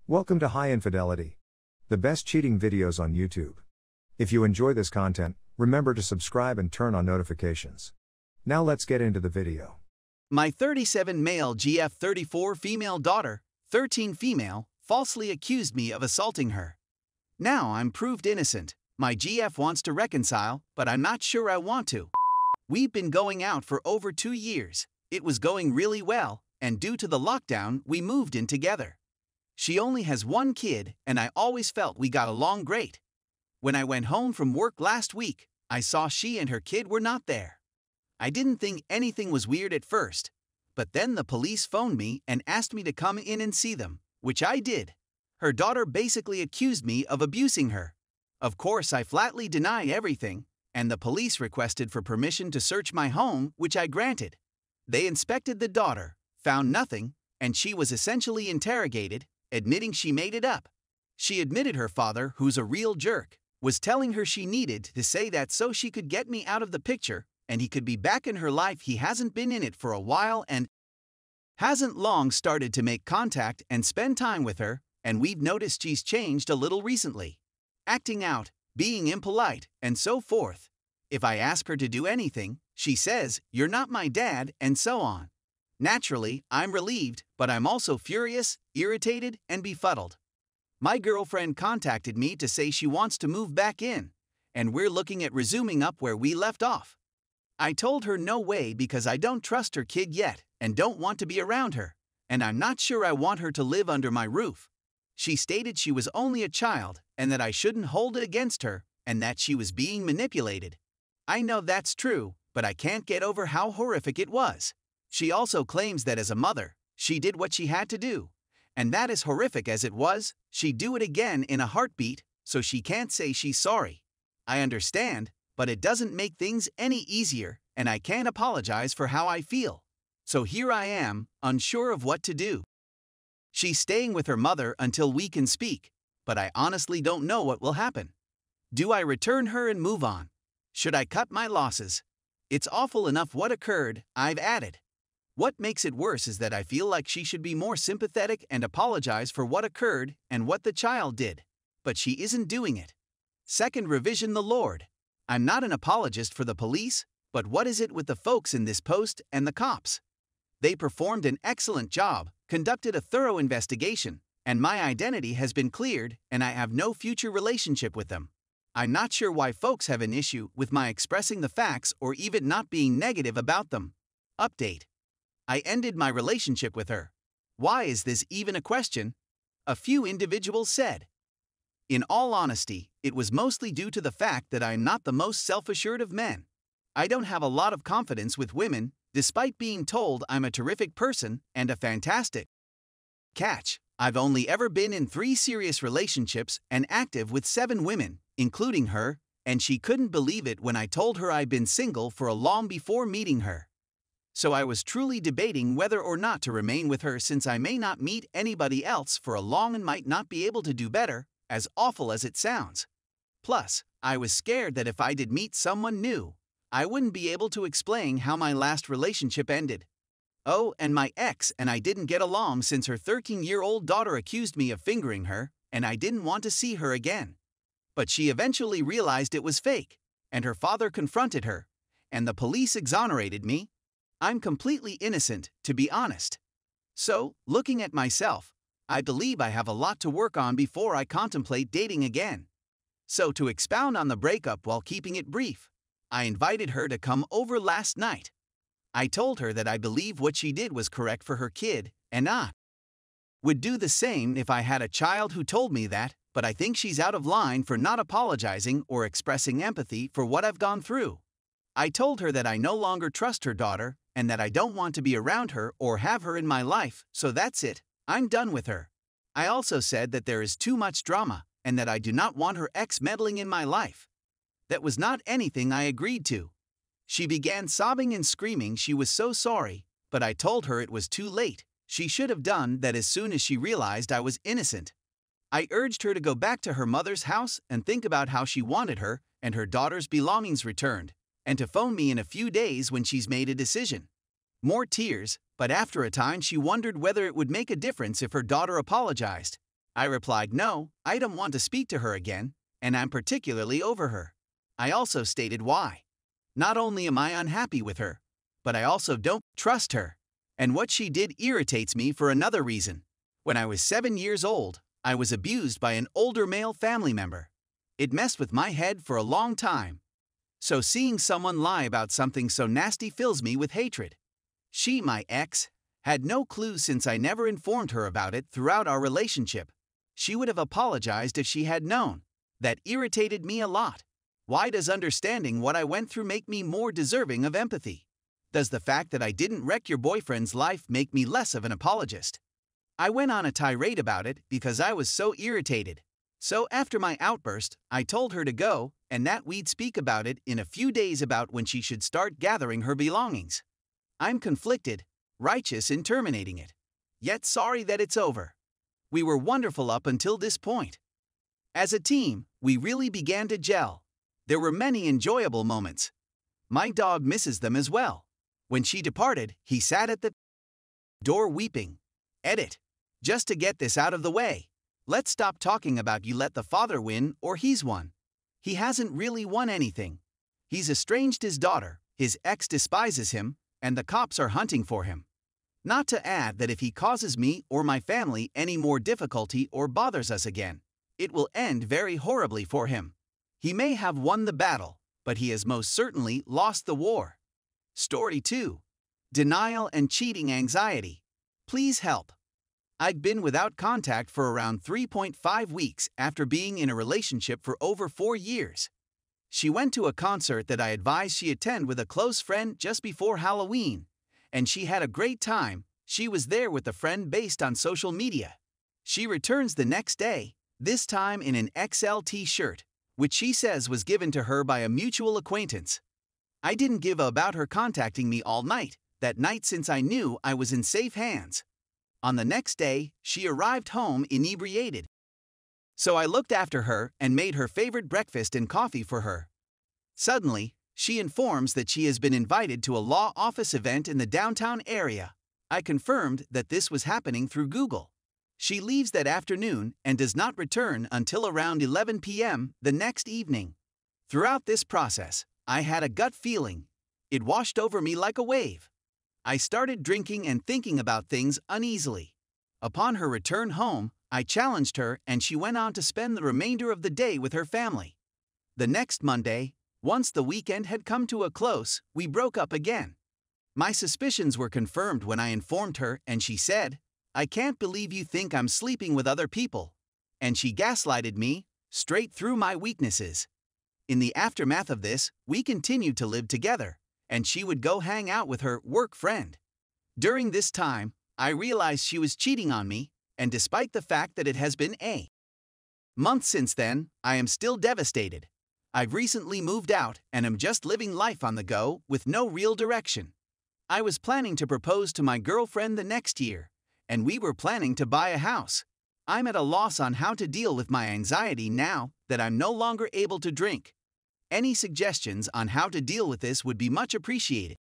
Welcome to High Infidelity, the best cheating videos on YouTube. If you enjoy this content, remember to subscribe and turn on notifications. Now let's get into the video. My 37 male GF 34 female daughter, 13 female, falsely accused me of assaulting her. Now I'm proved innocent. My GF wants to reconcile, but I'm not sure I want to. We've been going out for over 2 years. It was going really well, and due to the lockdown, we moved in together. She only has 1 kid, and I always felt we got along great. When I went home from work last week, I saw she and her kid were not there. I didn't think anything was weird at first, but then the police phoned me and asked me to come in and see them, which I did. Her daughter basically accused me of abusing her. Of course, I flatly deny everything, and the police requested for permission to search my home, which I granted. They inspected the daughter, found nothing, and she was essentially interrogated, admitting she made it up. She admitted her father, who's a real jerk, was telling her she needed to say that so she could get me out of the picture, and he could be back in her life. He hasn't been in it for a while and hasn't long started to make contact and spend time with her, and we've noticed she's changed a little recently. Acting out, being impolite, and so forth. If I ask her to do anything, she says, "You're not my dad," and so on. Naturally, I'm relieved, but I'm also furious, irritated, and befuddled. My girlfriend contacted me to say she wants to move back in, and we're looking at resuming up where we left off. I told her no way because I don't trust her kid yet and don't want to be around her, and I'm not sure I want her to live under my roof. She stated she was only a child and that I shouldn't hold it against her and that she was being manipulated. I know that's true, but I can't get over how horrific it was. She also claims that as a mother, she did what she had to do, and that as horrific as it was, she'd do it again in a heartbeat, so she can't say she's sorry. I understand, but it doesn't make things any easier, and I can't apologize for how I feel. So here I am, unsure of what to do. She's staying with her mother until we can speak, but I honestly don't know what will happen. Do I return her and move on? Should I cut my losses? It's awful enough what occurred, I've added. What makes it worse is that I feel like she should be more sympathetic and apologize for what occurred and what the child did. But she isn't doing it. Second revision, the Lord. I'm not an apologist for the police, but what is it with the folks in this post and the cops? They performed an excellent job, conducted a thorough investigation, and my identity has been cleared and I have no future relationship with them. I'm not sure why folks have an issue with my expressing the facts or even not being negative about them. Update. I ended my relationship with her. Why is this even a question? A few individuals said. In all honesty, it was mostly due to the fact that I'm not the most self-assured of men. I don't have a lot of confidence with women, despite being told I'm a terrific person and a fantastic catch. I've only ever been in 3 serious relationships and active with 7 women, including her, and she couldn't believe it when I told her I'd been single for a long before meeting her. So I was truly debating whether or not to remain with her since I may not meet anybody else for a long and might not be able to do better, as awful as it sounds. Plus, I was scared that if I did meet someone new, I wouldn't be able to explain how my last relationship ended. Oh, and my ex and I didn't get along since her 13-year-old daughter accused me of fingering her, and I didn't want to see her again. But she eventually realized it was fake, and her father confronted her, and the police exonerated me. I'm completely innocent, to be honest. So, looking at myself, I believe I have a lot to work on before I contemplate dating again. So to expound on the breakup while keeping it brief, I invited her to come over last night. I told her that I believe what she did was correct for her kid, and I would do the same if I had a child who told me that, but I think she's out of line for not apologizing or expressing empathy for what I've gone through. I told her that I no longer trust her daughter, and that I don't want to be around her or have her in my life, so that's it, I'm done with her. I also said that there is too much drama, and that I do not want her ex meddling in my life. That was not anything I agreed to. She began sobbing and screaming she was so sorry, but I told her it was too late. She should have done that as soon as she realized I was innocent. I urged her to go back to her mother's house and think about how she wanted her and her daughter's belongings returned, and to phone me in a few days when she's made a decision. More tears, but after a time she wondered whether it would make a difference if her daughter apologized. I replied, no, I don't want to speak to her again, and I'm particularly over her. I also stated why. Not only am I unhappy with her, but I also don't trust her. And what she did irritates me for another reason. When I was 7 years old, I was abused by an older male family member. It messed with my head for a long time. So seeing someone lie about something so nasty fills me with hatred. She, my ex, had no clue since I never informed her about it throughout our relationship. She would have apologized if she had known. That irritated me a lot. Why does understanding what I went through make me more deserving of empathy? Does the fact that I didn't wreck your boyfriend's life make me less of an apologist? I went on a tirade about it because I was so irritated. So after my outburst, I told her to go and that we'd speak about it in a few days about when she should start gathering her belongings. I'm conflicted, righteous in terminating it, yet sorry that it's over. We were wonderful up until this point. As a team, we really began to gel. There were many enjoyable moments. My dog misses them as well. When she departed, he sat at the door weeping. Edit. Just to get this out of the way, let's stop talking about you let the father win or he's won. He hasn't really won anything. He's estranged his daughter, his ex despises him, and the cops are hunting for him. Not to add that if he causes me or my family any more difficulty or bothers us again, it will end very horribly for him. He may have won the battle, but he has most certainly lost the war. Story 2. Denial and cheating anxiety. Please help. I'd been without contact for around 3.5 weeks after being in a relationship for over 4 years. She went to a concert that I advised she attend with a close friend just before Halloween, and she had a great time. She was there with a friend based on social media. She returns the next day, this time in an XL t-shirt, which she says was given to her by a mutual acquaintance. I didn't give about her contacting me all night, that night since I knew I was in safe hands. On the next day, she arrived home inebriated. So I looked after her and made her favorite breakfast and coffee for her. Suddenly, she informs that she has been invited to a law office event in the downtown area. I confirmed that this was happening through Google. She leaves that afternoon and does not return until around 11 p.m. the next evening. Throughout this process, I had a gut feeling. It washed over me like a wave. I started drinking and thinking about things uneasily. Upon her return home, I challenged her and she went on to spend the remainder of the day with her family. The next Monday, once the weekend had come to a close, we broke up again. My suspicions were confirmed when I informed her and she said, "I can't believe you think I'm sleeping with other people." And she gaslighted me, straight through my weaknesses. In the aftermath of this, we continued to live together, and she would go hang out with her work friend. During this time, I realized she was cheating on me, and despite the fact that it has been a month since then, I am still devastated. I've recently moved out and am just living life on the go with no real direction. I was planning to propose to my girlfriend the next year, and we were planning to buy a house. I'm at a loss on how to deal with my anxiety now that I'm no longer able to drink. Any suggestions on how to deal with this would be much appreciated.